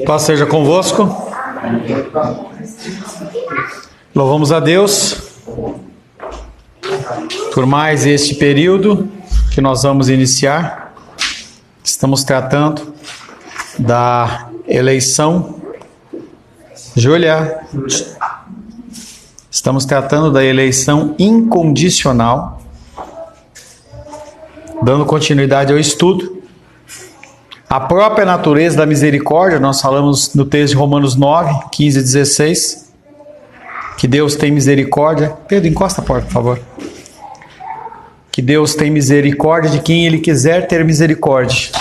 Paz seja convosco. Louvamos a Deus por mais este período que nós vamos iniciar. Estamos tratando da eleição. Júlia, estamos tratando da eleição incondicional, dando continuidade ao estudo. A própria natureza da misericórdia, nós falamos no texto de Romanos 9, 15 e 16, que Deus tem misericórdia. Pedro, encosta a porta, por favor. Que Deus tem misericórdia de quem Ele quiser ter misericórdia.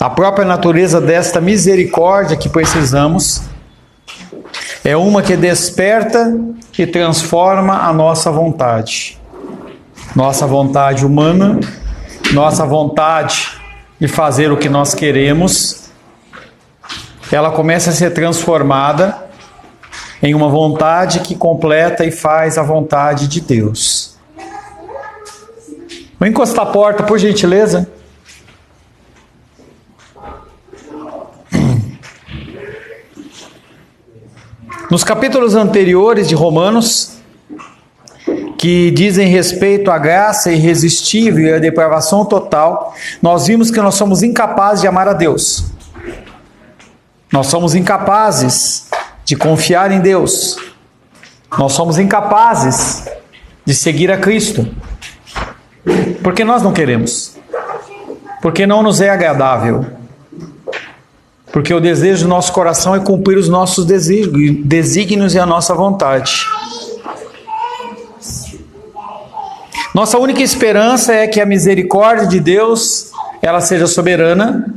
A própria natureza desta misericórdia que precisamos é uma que desperta e transforma a nossa vontade. Nossa vontade humana, nossa vontade de fazer o que nós queremos, ela começa a ser transformada em uma vontade que completa e faz a vontade de Deus. Vou encostar a porta, por gentileza. Nos capítulos anteriores de Romanos, que dizem respeito à graça irresistível e à depravação total, nós vimos que nós somos incapazes de amar a Deus. Nós somos incapazes de confiar em Deus. Nós somos incapazes de seguir a Cristo. Porque nós não queremos. Porque não nos é agradável. Porque o desejo do nosso coração é cumprir os nossos desígnios e a nossa vontade. Nossa única esperança é que a misericórdia de Deus, ela seja soberana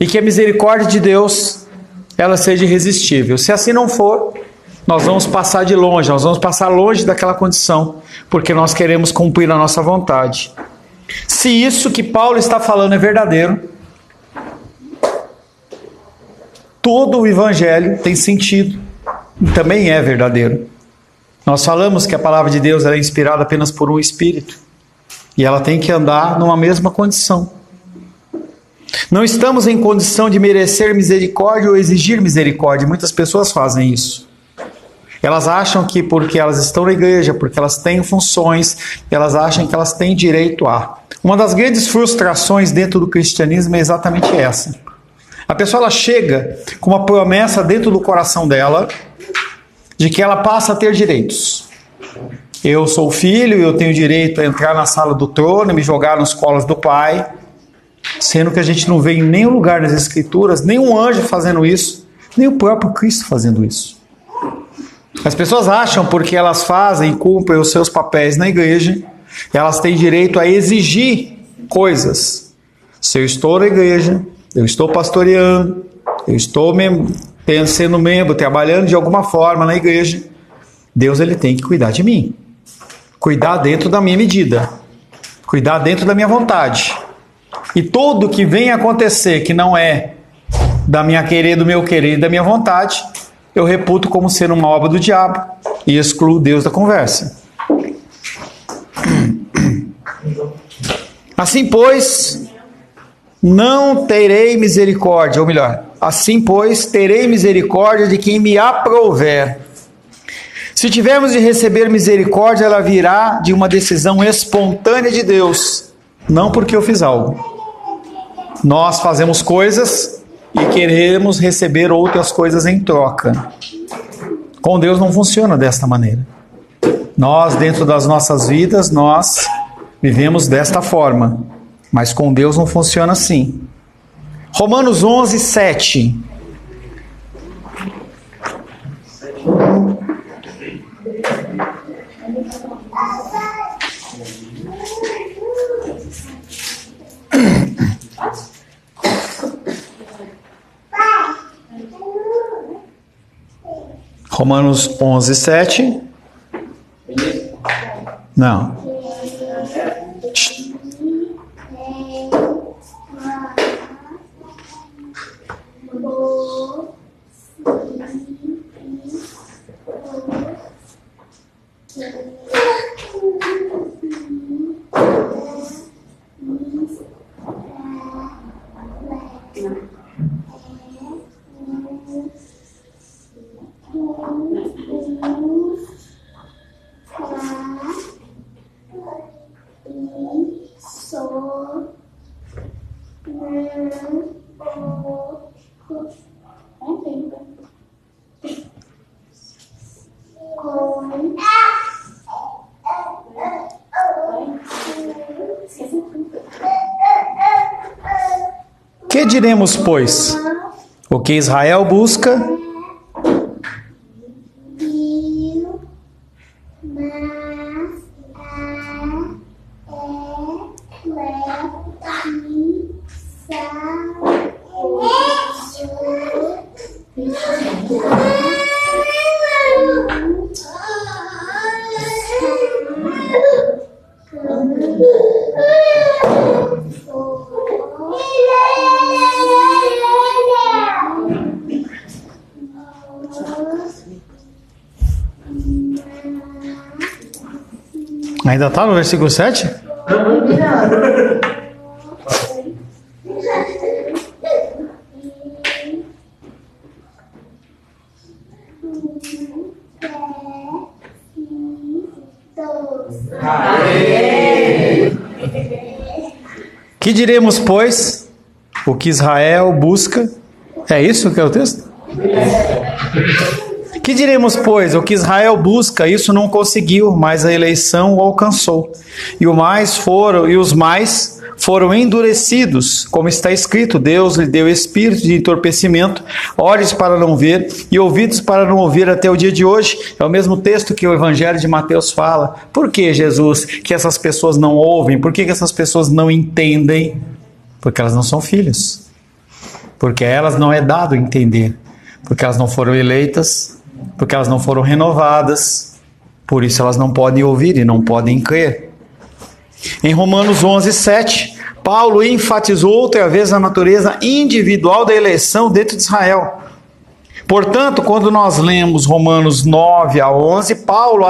e que a misericórdia de Deus, ela seja irresistível. Se assim não for, nós vamos passar de longe, nós vamos passar longe daquela condição, porque nós queremos cumprir a nossa vontade. Se isso que Paulo está falando é verdadeiro, todo o Evangelho tem sentido e também é verdadeiro. Nós falamos que a palavra de Deus é inspirada apenas por um Espírito e ela tem que andar numa mesma condição. Não estamos em condição de merecer misericórdia ou exigir misericórdia. Muitas pessoas fazem isso. Elas acham que porque elas estão na igreja, porque elas têm funções, elas acham que elas têm direito a. Uma das grandes frustrações dentro do cristianismo é exatamente essa. A pessoa ela chega com uma promessa dentro do coração dela de que ela passa a ter direitos. Eu sou filho, eu tenho direito a entrar na sala do trono e me jogar nos colos do Pai, sendo que a gente não vê em nenhum lugar nas Escrituras, nenhum anjo fazendo isso, nem o próprio Cristo fazendo isso. As pessoas acham porque elas fazem e cumprem os seus papéis na igreja, elas têm direito a exigir coisas. Se eu estou na igreja, eu estou pastoreando, eu estou sendo membro, trabalhando de alguma forma na igreja, Deus ele tem que cuidar de mim. Cuidar dentro da minha medida. Cuidar dentro da minha vontade. E tudo que vem acontecer que não é da minha querer, do meu querer e da minha vontade, eu reputo como ser uma obra do diabo e excluo Deus da conversa. Assim, pois, não terei misericórdia, ou melhor, assim, pois, terei misericórdia de quem me aprouver. Se tivermos de receber misericórdia, ela virá de uma decisão espontânea de Deus, não porque eu fiz algo. Nós fazemos coisas e queremos receber outras coisas em troca. Com Deus não funciona desta maneira. Nós, dentro das nossas vidas, nós vivemos desta forma, mas com Deus não funciona assim. Romanos 11, 7. Romanos 11, 7. Não. Que diremos, pois? O que Israel busca? Ainda está no versículo 7? Que diremos, pois? O que Israel busca? É isso que é o texto? Que diremos, pois? O que Israel busca, isso não conseguiu, mas a eleição o alcançou. E os mais foram endurecidos, como está escrito: Deus lhe deu espírito de entorpecimento, olhos para não ver e ouvidos para não ouvir até o dia de hoje. É o mesmo texto que o Evangelho de Mateus fala. Por que, Jesus, que essas pessoas não ouvem? Por que essas pessoas não entendem? Porque elas não são filhos. Porque a elas não é dado entender. Porque elas não foram eleitas. Porque elas não foram renovadas. Por isso elas não podem ouvir e não podem crer. Em Romanos 11:7, Paulo enfatizou outra vez a natureza individual da eleição dentro de Israel. Portanto, quando nós lemos Romanos 9-11, Paulo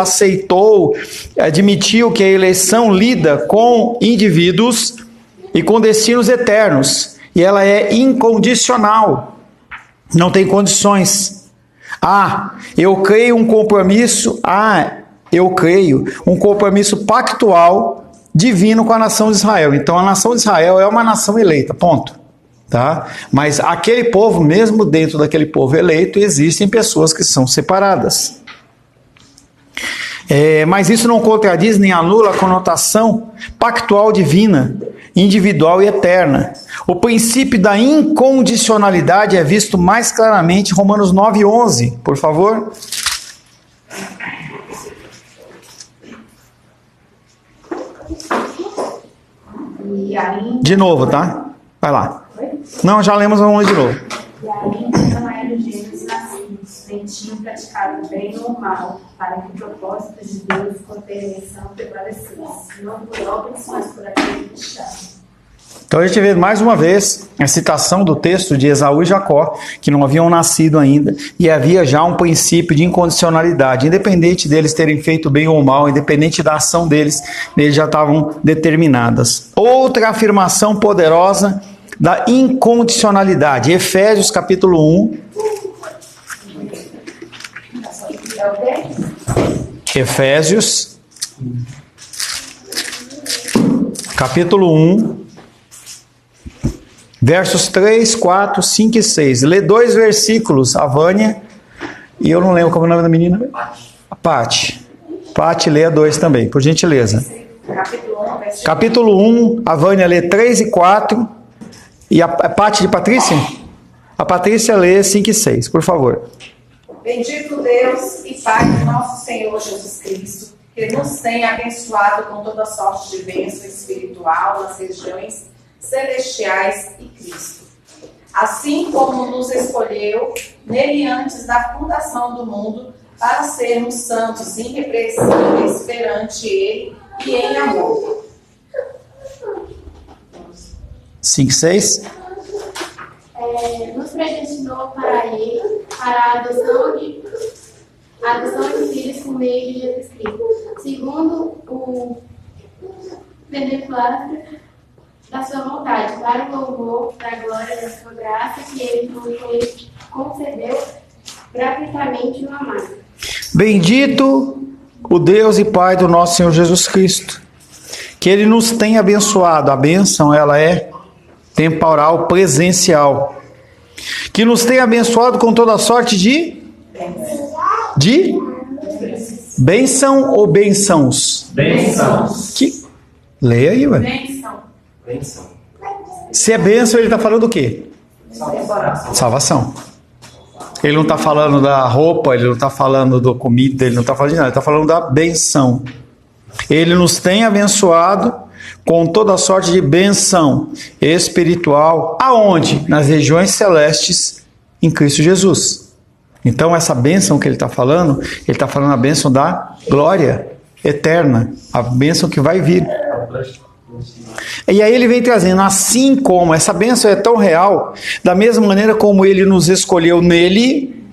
admitiu que a eleição lida com indivíduos e com destinos eternos, e ela é incondicional, não tem condições. Eu creio um compromisso pactual divino com a nação de Israel. Então a nação de Israel é uma nação eleita, ponto. Tá? Mas aquele povo, mesmo dentro daquele povo eleito, existem pessoas que são separadas. Mas isso não contradiz nem anula a conotação pactual divina, individual e eterna. O princípio da incondicionalidade é visto mais claramente em Romanos 9:11, por favor. De novo, tá? Vai lá. Não, já lemos, vamos ler de novo. E ainda não eram gêmeos nascidos, nem tinham praticado bem ou mal, para que o propósito de Deus quanto à eleição prevalecesse, não por obras, mas por aquele que chama. Então a gente vê mais uma vez a citação do texto de Esaú e Jacó, que não haviam nascido ainda, e havia já um princípio de incondicionalidade, independente deles terem feito bem ou mal, independente da ação deles, eles já estavam determinadas. Outra afirmação poderosa da incondicionalidade, Efésios capítulo 1. Efésios capítulo 1. Versos 3, 4, 5 e 6. Lê 2 versículos, a Vânia, e eu não lembro como é o nome da menina. A Pati. Pati, lê 2 também, por gentileza. Capítulo 1, a Vânia lê 3 e 4. E a Pati de Patrícia? A Patrícia lê 5 e 6, por favor. Bendito Deus e Pai do nosso Senhor Jesus Cristo, que nos tem abençoado com toda sorte de bênção espiritual nas regiões celestiais e Cristo. Assim como nos escolheu nele antes da fundação do mundo, para sermos santos, irrepreensíveis perante ele e em amor. 5, 6. Nos predestinou para ele, para a adoção de filhos por meio de Jesus Cristo, segundo o beneplácito da sua vontade, para o louvor da glória da sua graça, que ele nos concedeu gratuitamente no amado. Bendito o Deus e Pai do nosso Senhor Jesus Cristo, que Ele nos tem abençoado. A bênção, ela é temporal, presencial, que nos tem abençoado com toda sorte de bênção ou bênçãos? Bênçãos. Leia aí, ué. Bênção. Se é bênção, ele está falando o quê? Salvação. Ele não está falando da roupa, ele não está falando da comida, ele não está falando de nada, ele está falando da benção. Ele nos tem abençoado com toda sorte de benção espiritual. Aonde? Nas regiões celestes em Cristo Jesus. Então essa bênção que ele está falando a bênção da glória eterna, a bênção que vai vir. E aí ele vem trazendo, assim como essa bênção é tão real, da mesma maneira como ele nos escolheu nele,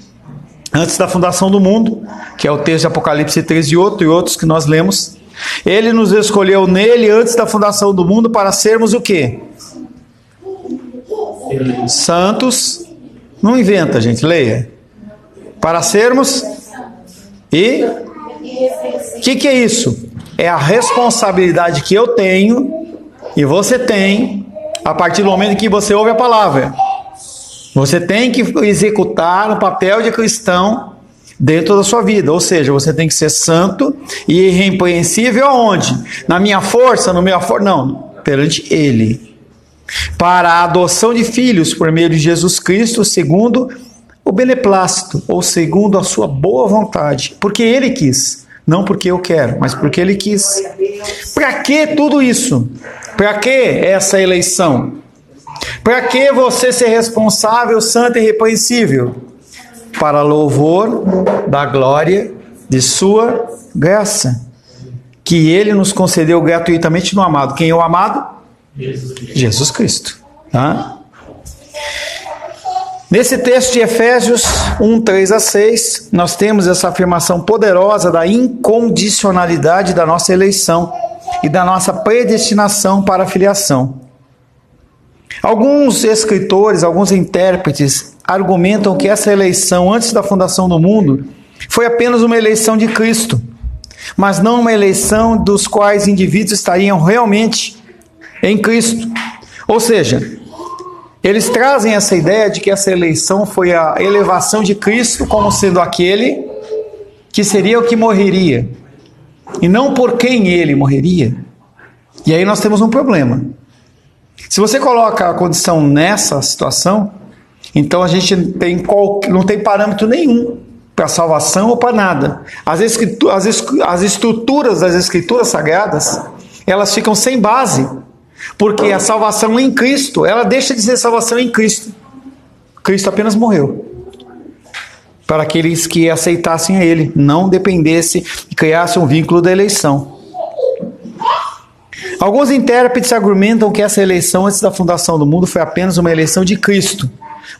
antes da fundação do mundo, que é o texto de Apocalipse 13 e outros que nós lemos, ele nos escolheu nele antes da fundação do mundo para sermos o quê? Santos. Não inventa, gente, leia. Para sermos e o que é isso? É a responsabilidade que eu tenho e você tem a partir do momento que você ouve a palavra. Você tem que executar o papel de cristão dentro da sua vida, ou seja, você tem que ser santo e irrepreensível aonde? Na minha força, no meu força? Não, perante Ele. Para a adoção de filhos por meio de Jesus Cristo, segundo o beneplácito, ou segundo a sua boa vontade, porque Ele quis, não porque eu quero, mas porque Ele quis. Para que tudo isso? Para que essa eleição? Para que você ser responsável, santo e irrepreensível? Para louvor da glória de sua graça, que Ele nos concedeu gratuitamente no amado. Quem é o amado? Jesus Cristo. Tá? Nesse texto de Efésios 1, 3 a 6, nós temos essa afirmação poderosa da incondicionalidade da nossa eleição e da nossa predestinação para a filiação. Alguns escritores, alguns intérpretes argumentam que essa eleição antes da fundação do mundo foi apenas uma eleição de Cristo, mas não uma eleição dos quais indivíduos estariam realmente em Cristo. Ou seja, eles trazem essa ideia de que essa eleição foi a elevação de Cristo como sendo aquele que seria o que morreria, e não por quem ele morreria. E aí nós temos um problema. Se você coloca a condição nessa situação, então a gente não tem parâmetro nenhum para salvação ou para nada. As estruturas das Escrituras Sagradas, elas ficam sem base, porque a salvação em Cristo, ela deixa de ser salvação em Cristo. Cristo apenas morreu para aqueles que aceitassem a Ele, não dependesse e criassem um vínculo da eleição. Alguns intérpretes argumentam que essa eleição antes da fundação do mundo foi apenas uma eleição de Cristo,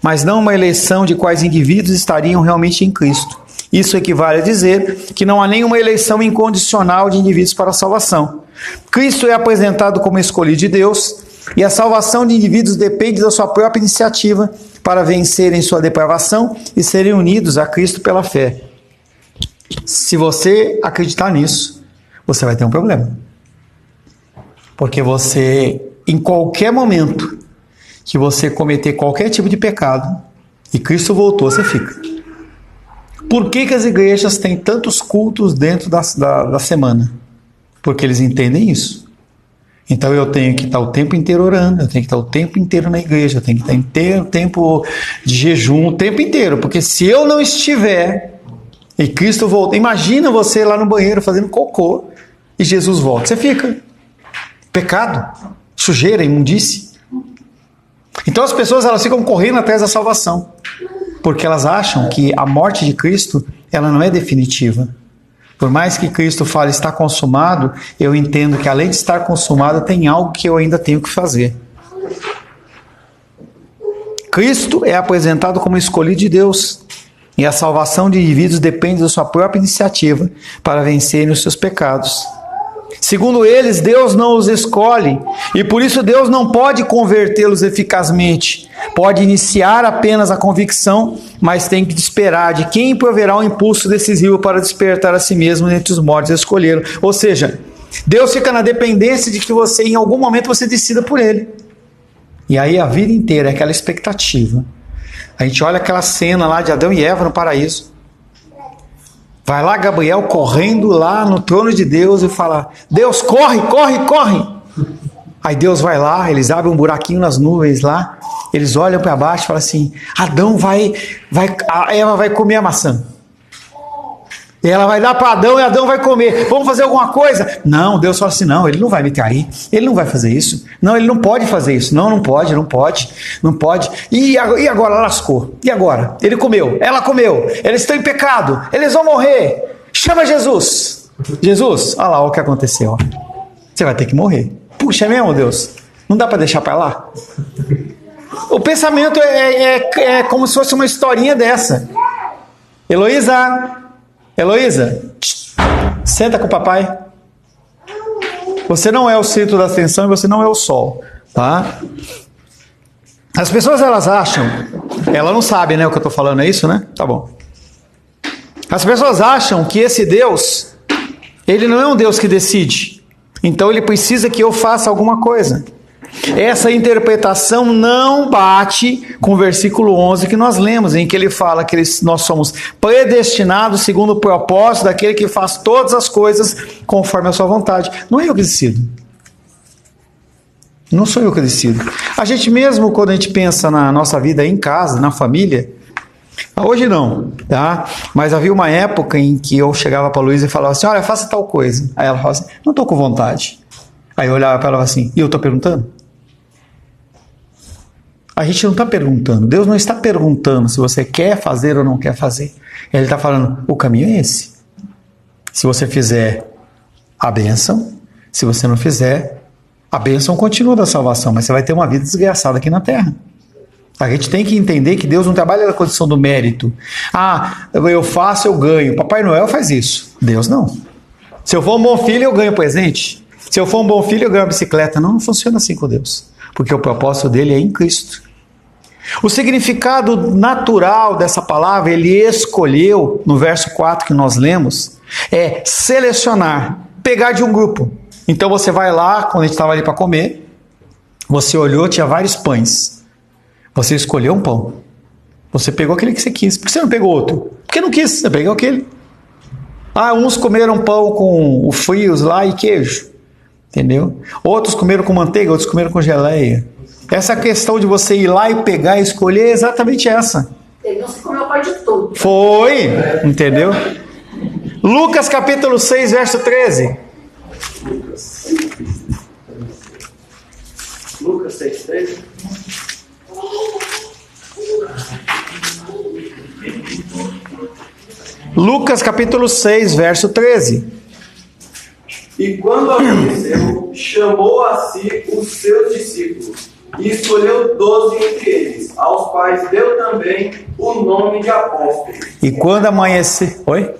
mas não uma eleição de quais indivíduos estariam realmente em Cristo. Isso equivale a dizer que não há nenhuma eleição incondicional de indivíduos para a salvação. Cristo é apresentado como escolhido de Deus, e a salvação de indivíduos depende da sua própria iniciativa para vencerem sua depravação e serem unidos a Cristo pela fé. Se você acreditar nisso, você vai ter um problema. Porque você, em qualquer momento que você cometer qualquer tipo de pecado, e Cristo voltou, você fica. Por que as igrejas têm tantos cultos dentro da semana? Porque eles entendem isso. Então eu tenho que estar o tempo inteiro orando, eu tenho que estar o tempo inteiro na igreja, eu tenho que estar tempo de jejum, o tempo inteiro. Porque se eu não estiver, e Cristo volta, imagina você lá no banheiro fazendo cocô, e Jesus volta, você fica. Pecado, sujeira, imundície. Então as pessoas elas ficam correndo atrás da salvação, porque elas acham que a morte de Cristo ela não é definitiva. Por mais que Cristo fale está consumado, eu entendo que além de estar consumado tem algo que eu ainda tenho que fazer. Cristo é apresentado como escolhido de Deus, e a salvação de indivíduos depende da sua própria iniciativa para vencerem os seus pecados. Segundo eles, Deus não os escolhe, e por isso Deus não pode convertê-los eficazmente. Pode iniciar apenas a convicção, mas tem que esperar de quem proverá o impulso decisivo para despertar a si mesmo dentre os mortos e escolhê-lo. Ou seja, Deus fica na dependência de que você, em algum momento, você decida por Ele. E aí a vida inteira é aquela expectativa. A gente olha aquela cena lá de Adão e Eva no paraíso. Vai lá Gabriel correndo lá no trono de Deus e fala: Deus, corre, corre, corre. Aí Deus vai lá, eles abrem um buraquinho nas nuvens lá, eles olham para baixo e falam assim: Adão a Eva vai comer a maçã. E ela vai dar para Adão e Adão vai comer. Vamos fazer alguma coisa? Não, Deus fala assim: não, ele não vai me trair. Ele não vai fazer isso. Não, ele não pode fazer isso. Não, não pode. E agora lascou. E agora? Ele comeu, ela comeu. Eles estão em pecado. Eles vão morrer. Chama Jesus. Jesus, olha lá o que aconteceu. Ó. Você vai ter que morrer. Puxa, é mesmo, Deus? Não dá para deixar para lá? O pensamento é como se fosse uma historinha dessa. Heloísa, senta com o papai. Você não é o centro da atenção e você não é o sol, tá? As pessoas, elas acham, ela não sabe, né, o que eu estou falando, é isso, né? Tá bom. As pessoas acham que esse Deus, ele não é um Deus que decide. Então ele precisa que eu faça alguma coisa. Essa interpretação não bate com o versículo 11 que nós lemos, em que ele fala que nós somos predestinados segundo o propósito daquele que faz todas as coisas conforme a sua vontade. Não é eu que decido. Não sou eu que decido. A gente mesmo, quando a gente pensa na nossa vida em casa, na família, hoje não, tá? Mas havia uma época em que eu chegava para a Luísa e falava assim: olha, faça tal coisa. Aí ela falava assim: não estou com vontade. Aí eu olhava para ela assim: e eu estou perguntando? A gente não está perguntando. Deus não está perguntando se você quer fazer ou não quer fazer. Ele está falando: o caminho é esse. Se você fizer, a bênção. Se você não fizer, a bênção continua da salvação, mas você vai ter uma vida desgraçada aqui na terra. A gente tem que entender que Deus não trabalha na condição do mérito. Ah, eu faço, eu ganho. Papai Noel faz isso. Deus não. Se eu for um bom filho, eu ganho presente. Se eu for um bom filho, eu ganho a bicicleta. Não funciona assim com Deus. Porque o propósito dele é em Cristo. O significado natural dessa palavra, ele escolheu, no verso 4 que nós lemos, é selecionar, pegar de um grupo. Então você vai lá, quando a gente estava ali para comer, você olhou, tinha vários pães. Você escolheu um pão. Você pegou aquele que você quis. Por que você não pegou outro? Porque não quis, você pegou aquele. Ah, uns comeram pão com frios lá e queijo. Entendeu? Outros comeram com manteiga, outros comeram com geleia. Essa questão de você ir lá e pegar e escolher é exatamente essa. Ele não se comeu o pão de tudo. Foi, entendeu? Lucas capítulo 6, verso 13. Lucas 6, 13. Lucas capítulo 6, verso 13. E quando amanheceu, chamou a si os seus discípulos e escolheu 12 entre eles, aos quais deu também o nome de apóstolos. E quando amanheceu... Oi?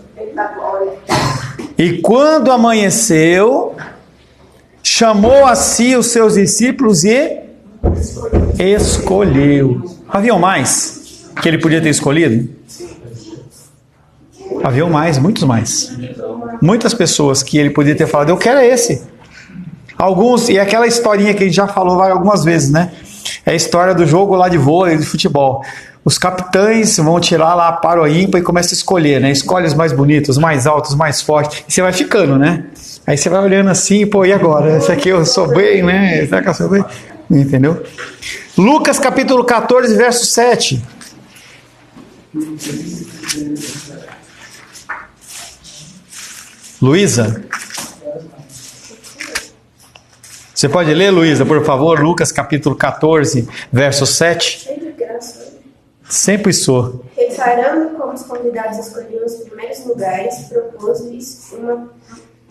E quando amanheceu, chamou a si os seus discípulos e escolheu. Haviam mais que ele podia ter escolhido? Haviam mais, muitos mais. Muitas pessoas que ele podia ter falado: eu quero esse. Alguns, e aquela historinha que a gente já falou algumas vezes, né? É a história do jogo lá de vôlei, de futebol. Os capitães vão tirar lá para o ímpar e começam a escolher, né? Escolhe os mais bonitos, os mais altos, os mais fortes. E você vai ficando, né? Aí você vai olhando assim, pô, e agora? Esse aqui eu sou bem, né? Será que eu sou bem? Entendeu? Lucas capítulo 14, verso 7. Luísa, você pode ler, Luísa, por favor, Lucas capítulo 14, verso 7? Sempre graça. Sempre sou. Reparando como os convidados escolhiam os primeiros lugares, propôs-lhes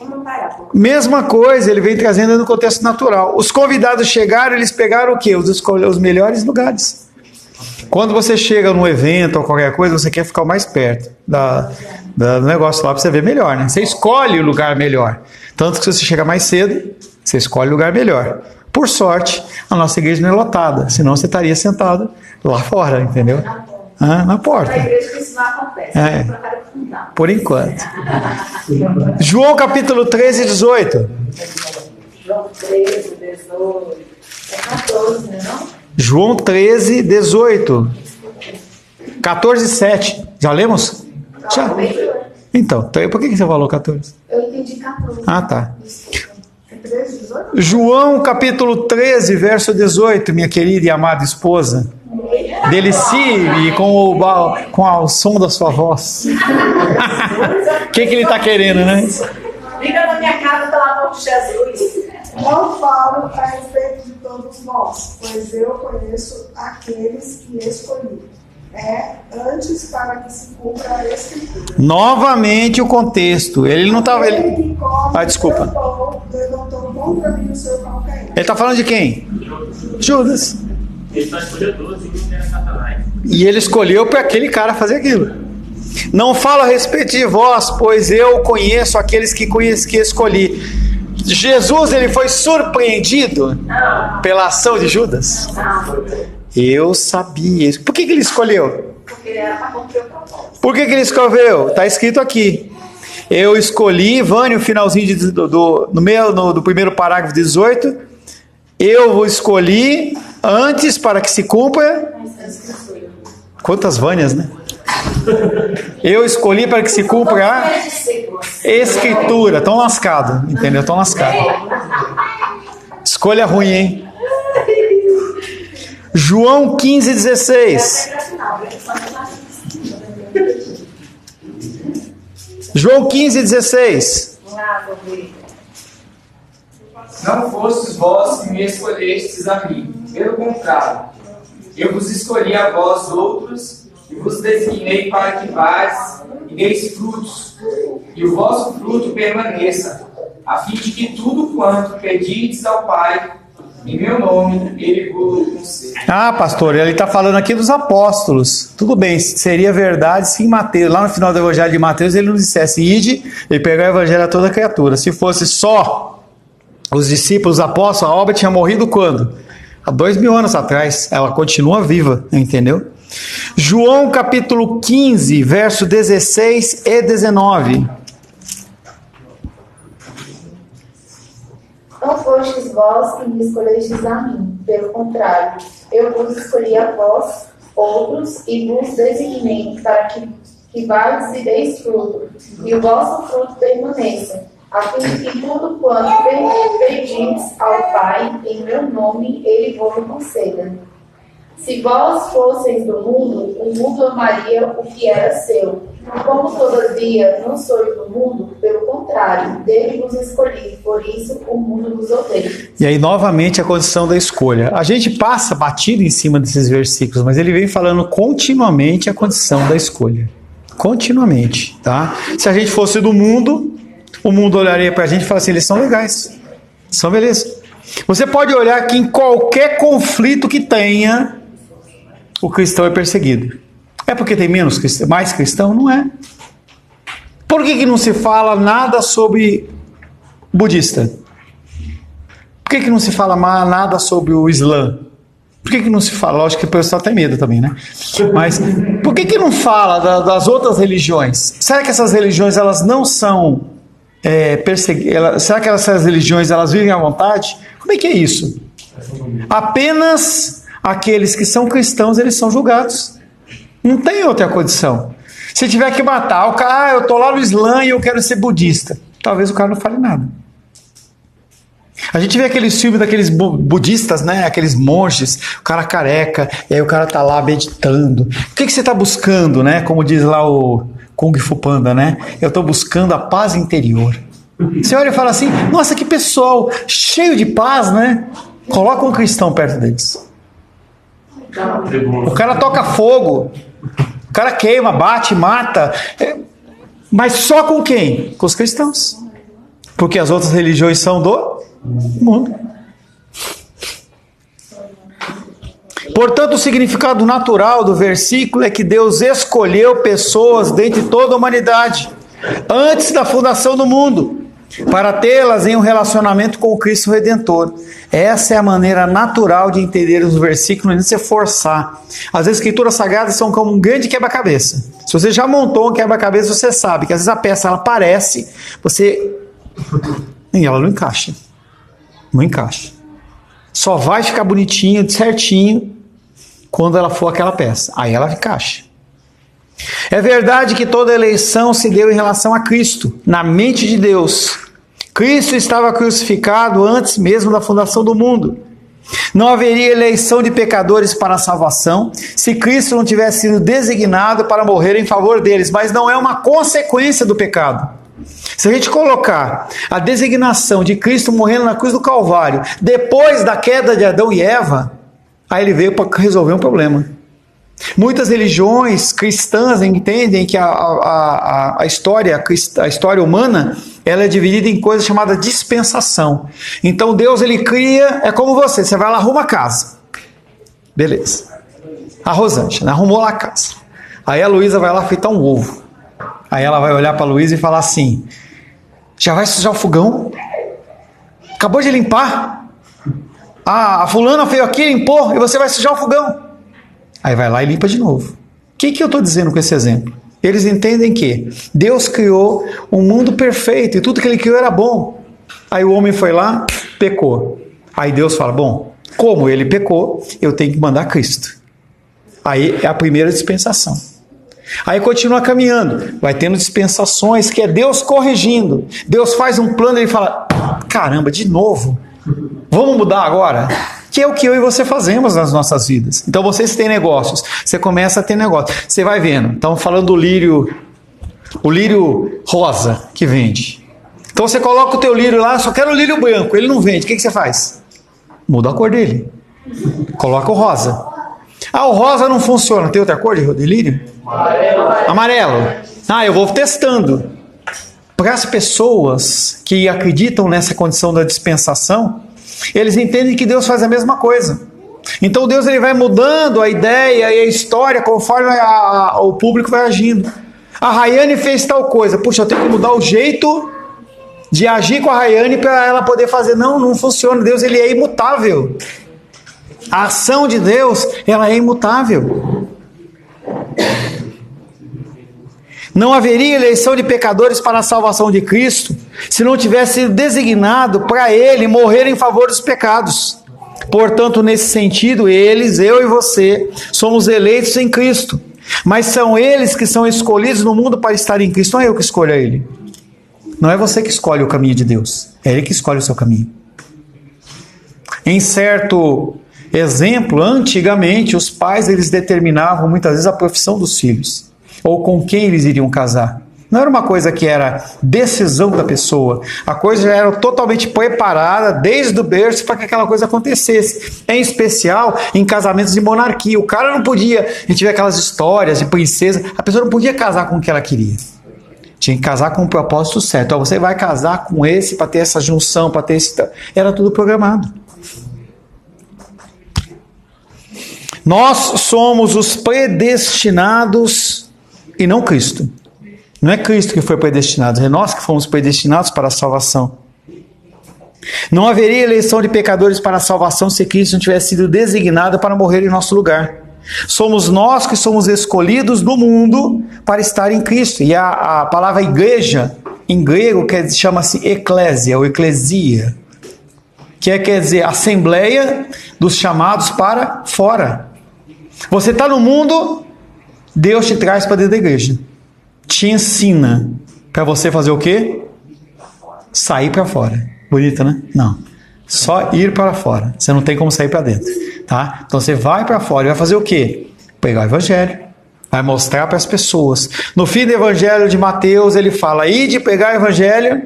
uma parábola. Mesma coisa, ele vem trazendo no contexto natural. Os convidados chegaram, eles pegaram o quê? Os melhores lugares. Quando você chega num evento ou qualquer coisa, você quer ficar o mais perto do negócio lá para você ver melhor, né? Você escolhe o lugar melhor. Tanto que se você chega mais cedo, você escolhe o lugar melhor. Por sorte, a nossa igreja não é lotada, senão você estaria sentado lá fora, entendeu? Na porta. Na igreja que isso não acontece. É. Por enquanto. João capítulo 13, 18. João 13, 18. É 14, né, não? João 13, 18. 14, 7. Já lemos? Já. Então, por que você falou 14? Eu entendi 14. Ah, tá. É 13, 18? João capítulo 13, verso 18, minha querida e amada esposa. Delicie com o som da sua voz. O que ele está querendo, né? Liga na minha casa, pelo amor de Jesus. Não falo a respeito de todos nós, pois eu conheço aqueles que escolhi. Antes para que se cumpra a Escritura. Novamente o contexto. Ele não estava. Desculpa. Levantou contra mim o seu calcanhar. Ele está falando de quem? Judas. Ele só escolheu 12 e não era Satanás. E ele escolheu para aquele cara fazer aquilo. Não falo a respeito de vós, pois eu conheço aqueles que escolhi. Jesus, ele foi surpreendido pela ação de Judas? Eu sabia isso. Por que ele escolheu? Porque era para cumprir o propósito. Por que ele escolheu? Está escrito aqui. Eu escolhi, Vânia, o finalzinho do primeiro parágrafo 18. Eu o escolhi antes para que se cumpra. Quantas Vânias, né? Eu escolhi para que se cumpra a Escritura. Estão lascados, entendeu? Estão lascados. Escolha ruim, hein? João 15, 16. João 15, 16. Não fostes vós que me escolhestes a mim, pelo contrário, eu vos escolhi a vós outros, e vos designei para que vades e deis frutos, e o vosso fruto permaneça, a fim de que tudo quanto pedirdes ao Pai, em meu nome, Ele vos conceda. Ah, pastor, ele está falando aqui dos apóstolos. Tudo bem, seria verdade se em Mateus, lá no final do Evangelho de Mateus, ele não dissesse ide e pegar o Evangelho a toda criatura. Se fosse só os discípulos, os apóstolos, a obra tinha morrido quando? Há 2000 anos atrás. Ela continua viva, entendeu? João capítulo 15, verso 16 e 19. Não fostes vós que me escolhestes a mim, pelo contrário, eu vos escolhi a vós, outros, e vos designei para que vades e deis fruto, e o vosso fruto permaneça, a fim de que tudo quanto pedis ao Pai, em meu nome, Ele vos conceda. Se vós fosseis do mundo, o mundo amaria o que era seu. Como, todavia, não sois do mundo, pelo contrário, dele vos escolhi, por isso o mundo vos odeia. E aí, novamente, a condição da escolha. A gente passa batido em cima desses versículos, mas ele vem falando continuamente a condição da escolha. Continuamente, tá? Se a gente fosse do mundo, o mundo olharia pra gente e falaria assim, eles são legais, são beleza. Você pode olhar que em qualquer conflito que tenha, o cristão é perseguido. É porque tem mais cristão? Não é. Por que não se fala nada sobre budista? Por que não se fala nada sobre o Islã? Por que não se fala? Lógico que o pessoal tem medo também, né? Mas por que não fala das outras religiões? Será que essas religiões elas não são perseguidas? Será que essas religiões elas vivem à vontade? Como é que é isso? Apenas aqueles que são cristãos eles são julgados. Não tem outra condição. Se tiver que matar, o cara, eu estou lá no Islã e eu quero ser budista. Talvez o cara não fale nada. A gente vê aqueles filmes daqueles budistas, né? Aqueles monges, o cara careca, e aí o cara tá lá meditando. O que você está buscando, né? Como diz lá o Kung Fu Panda, né? Eu estou buscando a paz interior. Você olha e fala assim, nossa, que pessoal cheio de paz, né? Coloca um cristão perto deles. O cara toca fogo, o cara queima, bate, mata, mas só com quem? Com os cristãos, porque as outras religiões são do mundo. Portanto, o significado natural do versículo é que Deus escolheu pessoas dentre toda a humanidade, antes da fundação do mundo, para tê-las em um relacionamento com o Cristo Redentor. Essa é a maneira natural de entender os versículos, não se forçar. As escrituras sagradas são como um grande quebra-cabeça. Se você já montou um quebra-cabeça, você sabe que às vezes a peça ela aparece, e ela não encaixa. Não encaixa. só vai ficar bonitinho, certinho, quando ela for aquela peça. Aí ela encaixa. É verdade que toda eleição se deu em relação a Cristo, na mente de Deus. Cristo estava crucificado antes mesmo da fundação do mundo. Não haveria eleição de pecadores para a salvação se Cristo não tivesse sido designado para morrer em favor deles, mas não é uma consequência do pecado. Se a gente colocar a designação de Cristo morrendo na cruz do Calvário depois da queda de Adão e Eva, aí ele veio para resolver um problema. Muitas religiões cristãs entendem que a história humana ela é dividida em coisas chamadas dispensação. Então Deus ele cria, é como você vai lá, arruma a casa. Beleza. A Rosângela arrumou lá a casa. Aí a Luísa vai lá fritar um ovo. Aí ela vai olhar para a Luísa e falar assim: já vai sujar o fogão? Acabou de limpar? A fulana veio aqui, limpou, e você vai sujar o fogão. Aí vai lá e limpa de novo. O que eu estou dizendo com esse exemplo? Eles entendem que Deus criou um mundo perfeito e tudo que ele criou era bom. Aí o homem foi lá, pecou. Aí Deus fala, bom, como ele pecou, eu tenho que mandar Cristo. Aí é a primeira dispensação. Aí continua caminhando, vai tendo dispensações que é Deus corrigindo. Deus faz um plano e ele fala, caramba, de novo? Vamos mudar agora? Que é o que eu e você fazemos nas nossas vidas. Então vocês têm negócios, você começa a ter negócio. Você vai vendo, estamos falando do lírio, o lírio rosa que vende. Então você coloca o teu lírio lá, só quero o lírio branco, ele não vende. O que você faz? Muda a cor dele. Coloca o rosa. Ah, o rosa não funciona. Tem outra cor de lírio? Amarelo. Ah, eu vou testando. Para as pessoas que acreditam nessa condição da dispensação, eles entendem que Deus faz a mesma coisa. Então Deus ele vai mudando a ideia e a história conforme o público vai agindo. A Rayane fez tal coisa. Puxa, eu tenho que mudar o jeito de agir com a Rayane para ela poder fazer. Não funciona. Deus ele é imutável. A ação de Deus ela é imutável. Não haveria eleição de pecadores para a salvação de Cristo se não tivesse sido designado para ele morrer em favor dos pecados. Portanto, nesse sentido, eles, eu e você, somos eleitos em Cristo. Mas são eles que são escolhidos no mundo para estar em Cristo. Não é eu que escolho ele. Não é você que escolhe o caminho de Deus. É ele que escolhe o seu caminho. Em certo exemplo, antigamente, os pais eles determinavam muitas vezes a profissão dos filhos. Ou com quem eles iriam casar. Não era uma coisa que era decisão da pessoa. A coisa já era totalmente preparada desde o berço para que aquela coisa acontecesse. Em especial em casamentos de monarquia. O cara não podia, a gente vê aquelas histórias de princesa, a pessoa não podia casar com o que ela queria. Tinha que casar com um propósito certo. Ó, você vai casar com esse para ter essa junção, para ter esse... Era tudo programado. Nós somos os predestinados e não Cristo. Não é Cristo que foi predestinado, é nós que fomos predestinados para a salvação. Não haveria eleição de pecadores para a salvação se Cristo não tivesse sido designado para morrer em nosso lugar. Somos nós que somos escolhidos do mundo para estar em Cristo. E a palavra igreja, em grego, chama-se eclésia ou eclesia, que quer dizer assembleia dos chamados para fora. Você está no mundo, Deus te traz para dentro da igreja. Te ensina para você fazer o quê? Sair para fora. Bonito, né? Não. Só ir para fora. Você não tem como sair para dentro. Tá? Então você vai para fora e vai fazer o quê? Pegar o evangelho. Vai mostrar para as pessoas. No fim do evangelho de Mateus, ele fala: ide pregar o evangelho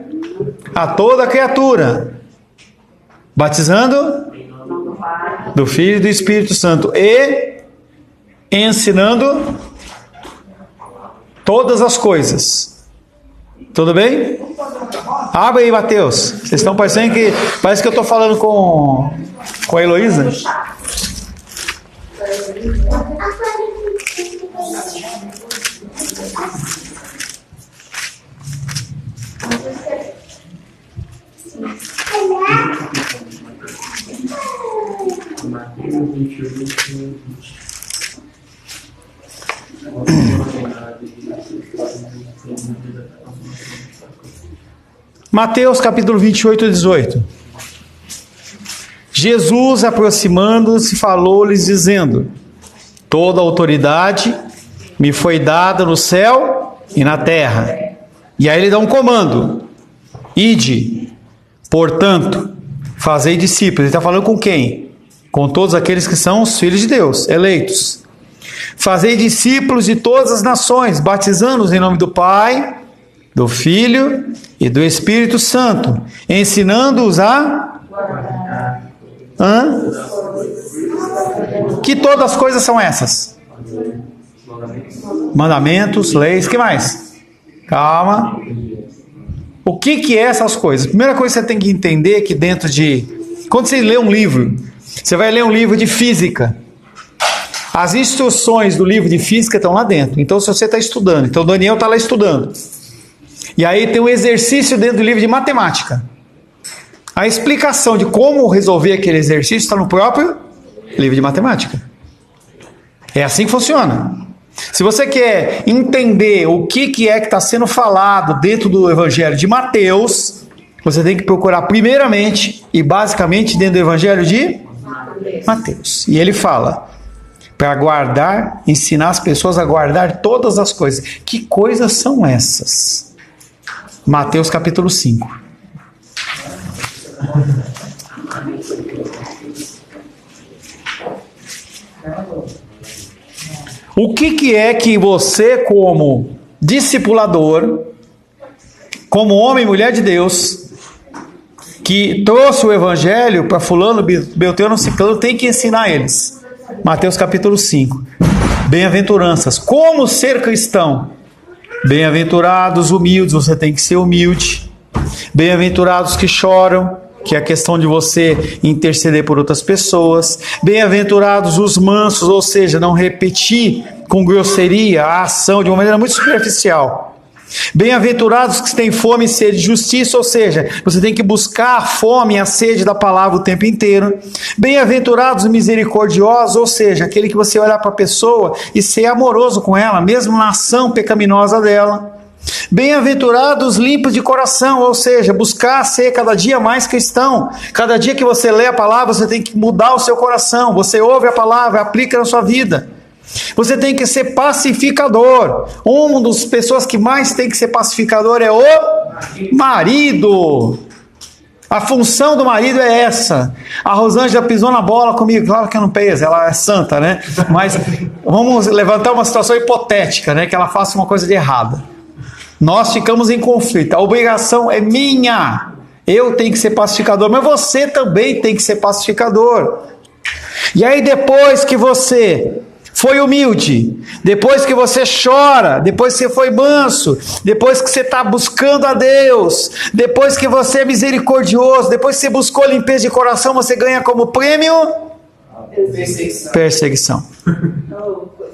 a toda criatura, batizando do Filho e do Espírito Santo e ensinando todas as coisas. Tudo bem? Abre aí, Mateus. Vocês estão parecendo que... Parece que eu estou falando com a Heloísa. Mateus capítulo 28, 18. Jesus, aproximando-se, falou-lhes dizendo: toda autoridade me foi dada no céu e na terra. E aí ele dá um comando: ide, portanto, fazei discípulos. Ele está falando com quem? Com todos aqueles que são os filhos de Deus, eleitos. Fazei discípulos de todas as nações, batizando-os em nome do Pai, do Filho e do Espírito Santo, ensinando-os a... Que todas as coisas são essas? Mandamentos, leis, que mais? Calma. O que é essas coisas? Primeira coisa que você tem que entender é que dentro de... Quando você lê um livro, você vai ler um livro de física. As instruções do livro de física estão lá dentro. Então, se você está estudando, então o Daniel está lá estudando. E aí tem um exercício dentro do livro de matemática. A explicação de como resolver aquele exercício está no próprio livro de matemática. É assim que funciona. Se você quer entender o que é que está sendo falado dentro do Evangelho de Mateus, você tem que procurar primeiramente e basicamente dentro do Evangelho de Mateus. E ele fala para guardar, ensinar as pessoas a guardar todas as coisas. Que coisas são essas? Mateus capítulo 5. O que é que você, como discipulador, como homem e mulher de Deus, que trouxe o Evangelho para fulano, beltrano, ciclano, tem que ensinar eles? Mateus capítulo 5. Bem-aventuranças. Como ser cristão? Bem-aventurados humildes, você tem que ser humilde. Bem-aventurados que choram, que é a questão de você interceder por outras pessoas. Bem-aventurados os mansos, ou seja, não repetir com grosseria a ação de uma maneira muito superficial. Bem-aventurados que têm fome e sede de justiça, ou seja, você tem que buscar a fome e a sede da palavra o tempo inteiro. Bem-aventurados misericordiosos, ou seja, aquele que você olhar para a pessoa e ser amoroso com ela, mesmo na ação pecaminosa dela. Bem-aventurados limpos de coração, ou seja, buscar ser cada dia mais cristão. Cada dia que você lê a palavra, você tem que mudar o seu coração. Você ouve a palavra, aplica na sua vida. Você tem que ser pacificador. Uma das pessoas que mais tem que ser pacificador é o marido. A função do marido é essa. A Rosângela pisou na bola comigo. Claro que eu não peso, ela é santa, né? Mas vamos levantar uma situação hipotética, né? Que ela faça uma coisa de errada. Nós ficamos em conflito. A obrigação é minha. Eu tenho que ser pacificador, mas você também tem que ser pacificador. E aí depois que você foi humilde, depois que você chora, depois que você foi manso, depois que você está buscando a Deus, depois que você é misericordioso, depois que você buscou limpeza de coração, você ganha como prêmio perseguição.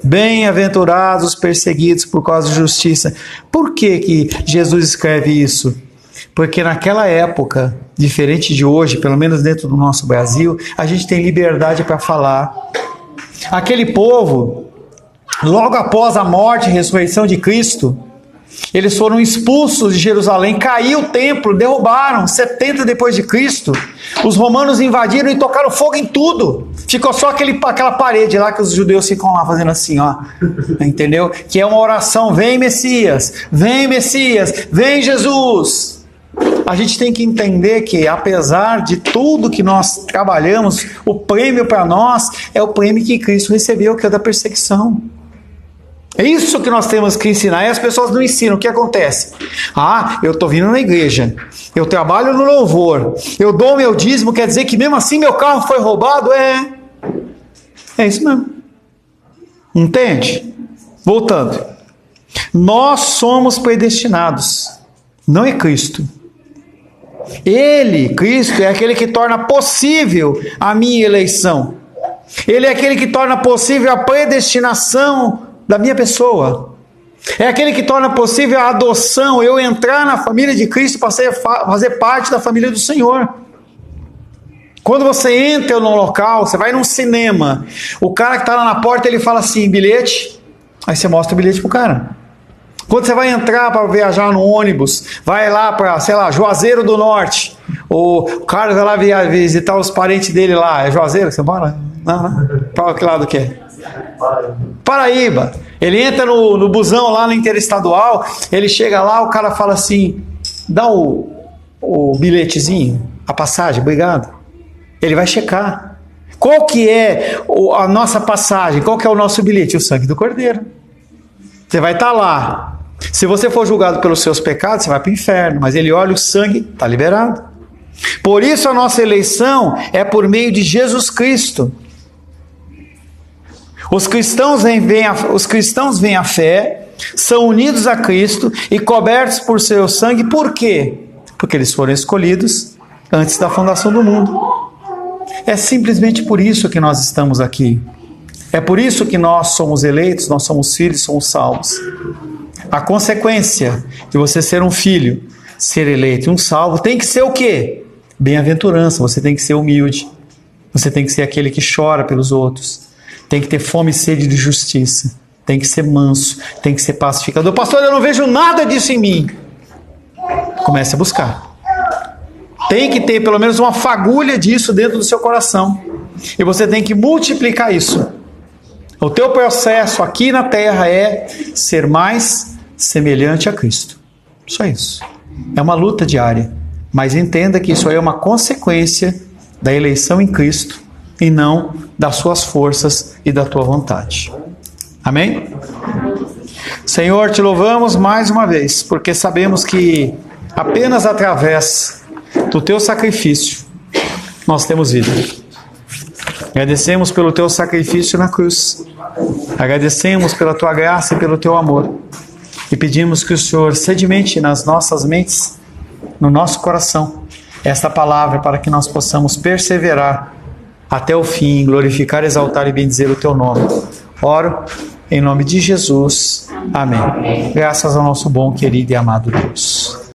Bem-aventurados os perseguidos por causa de justiça. Por que Jesus escreve isso? Porque naquela época, diferente de hoje, pelo menos dentro do nosso Brasil, a gente tem liberdade para falar. Aquele povo, logo após a morte e ressurreição de Cristo, eles foram expulsos de Jerusalém, caiu o templo, derrubaram, 70 depois de Cristo, os romanos invadiram e tocaram fogo em tudo, ficou só aquela parede lá que os judeus ficam lá fazendo assim, ó, entendeu? Que é uma oração, vem Messias, vem Jesus. A gente tem que entender que, apesar de tudo que nós trabalhamos, o prêmio para nós é o prêmio que Cristo recebeu, que é da perseguição. É isso que nós temos que ensinar, e as pessoas não ensinam. O que acontece? Eu estou vindo na igreja, eu trabalho no louvor, eu dou o meu dízimo, quer dizer que mesmo assim meu carro foi roubado? É isso mesmo. Entende? Voltando. Nós somos predestinados, não é Cristo. Ele, Cristo, é aquele que torna possível a minha eleição. Ele é aquele que torna possível a predestinação da minha pessoa. É aquele que torna possível a adoção, eu entrar na família de Cristo para fazer parte da família do Senhor. Quando você entra no local, você vai num cinema, o cara que está lá na porta, ele fala assim, bilhete, aí você mostra o bilhete pro cara. Quando você vai entrar para viajar no ônibus, vai lá para, Juazeiro do Norte, O Carlos vai lá visitar os parentes dele lá. É Juazeiro que você mora? Não. Qual que lado que é? Paraíba. Ele entra no busão lá no Interestadual, ele chega lá, o cara fala assim, dá o bilhetezinho, a passagem, obrigado. Ele vai checar. Qual que é a nossa passagem? Qual que é o nosso bilhete? O sangue do Cordeiro. Você vai estar lá. Se você for julgado pelos seus pecados, você vai para o inferno. Mas ele olha o sangue, está liberado. Por isso a nossa eleição é por meio de Jesus Cristo. Os cristãos vêm à fé, são unidos a Cristo e cobertos por seu sangue. Por quê? Porque eles foram escolhidos antes da fundação do mundo. É simplesmente por isso que nós estamos aqui. É por isso que nós somos eleitos, nós somos filhos, somos salvos. A consequência de você ser um filho, ser eleito e um salvo, tem que ser o quê? Bem-aventurança. Você tem que ser humilde. Você tem que ser aquele que chora pelos outros. Tem que ter fome e sede de justiça. Tem que ser manso. Tem que ser pacificador. Pastor, eu não vejo nada disso em mim. Comece a buscar. Tem que ter pelo menos uma fagulha disso dentro do seu coração. E você tem que multiplicar isso. O teu processo aqui na terra é ser mais semelhante a Cristo. Só isso. É uma luta diária. Mas entenda que isso aí é uma consequência da eleição em Cristo e não das suas forças e da tua vontade. Amém? Senhor, te louvamos mais uma vez, porque sabemos que apenas através do teu sacrifício nós temos vida. Agradecemos pelo teu sacrifício na cruz. Agradecemos pela tua graça e pelo teu amor. E pedimos que o Senhor sedimente nas nossas mentes, no nosso coração, esta palavra para que nós possamos perseverar até o fim, glorificar, exaltar e bendizer o teu nome. Oro em nome de Jesus. Amém. Graças ao nosso bom, querido e amado Deus.